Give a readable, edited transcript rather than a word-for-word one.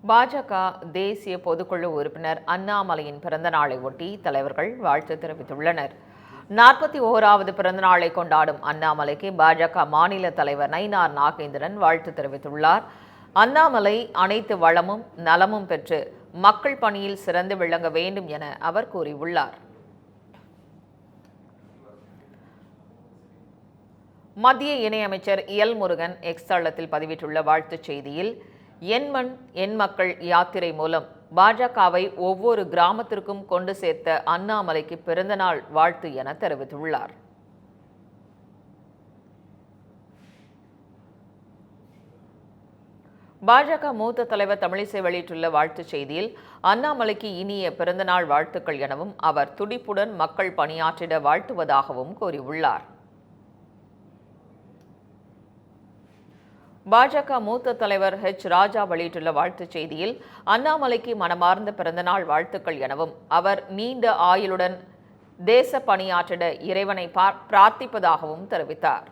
பாஜக தேசிய பொதுக்குழு உறுப்பினர் அண்ணாமலையின் பிறந்த நாளை ஒட்டி தலைவர்கள் வாழ்த்து தெரிவித்துள்ளனர். 41வது பிறந்த நாளை கொண்டாடும் அண்ணாமலைக்கு பாஜக மாநில தலைவர் நயினார் நாகேந்திரன் வாழ்த்து தெரிவித்துள்ளார். அண்ணாமலை அனைத்து வளமும் நலமும் பெற்று மக்கள் பணியில் சிறந்து விளங்க வேண்டும் என அவர் கூறியுள்ளார். மத்திய இணையமைச்சர் எல் முருகன் எக்ஸ் தளத்தில் பதிவிட்டுள்ள வாழ்த்துச் செய்தியில், என் மண் என் மக்கள் யாத்திரை மூலம் பாஜகவை ஒவ்வொரு கிராமத்திற்கும் கொண்டு சேர்த்த அண்ணாமலைக்கு பிறந்தநாள் வாழ்த்து என தெரிவித்துள்ளார். பாஜக மூத்த தலைவர் தமிழிசை வெளியிட்டுள்ள வாழ்த்துச் செய்தியில், அண்ணாமலைக்கு இனிய பிறந்தநாள் வாழ்த்துக்கள் எனவும் அவர் துடிப்புடன் மக்கள் பணியாற்றிட வாழ்த்துவதாகவும் கூறியுள்ளார். பாஜக மூத்த தலைவர் ராஜா வெளியிட்டுள்ள வாழ்த்துச் செய்தியில், அண்ணாமலைக்கு மனமார்ந்த பிறந்தநாள் வாழ்த்துக்கள் எனவும் அவர் நீண்ட ஆயுளுடன் தேச பணியாற்றிட இறைவனை பிரார்த்திப்பதாகவும் தெரிவித்தார்.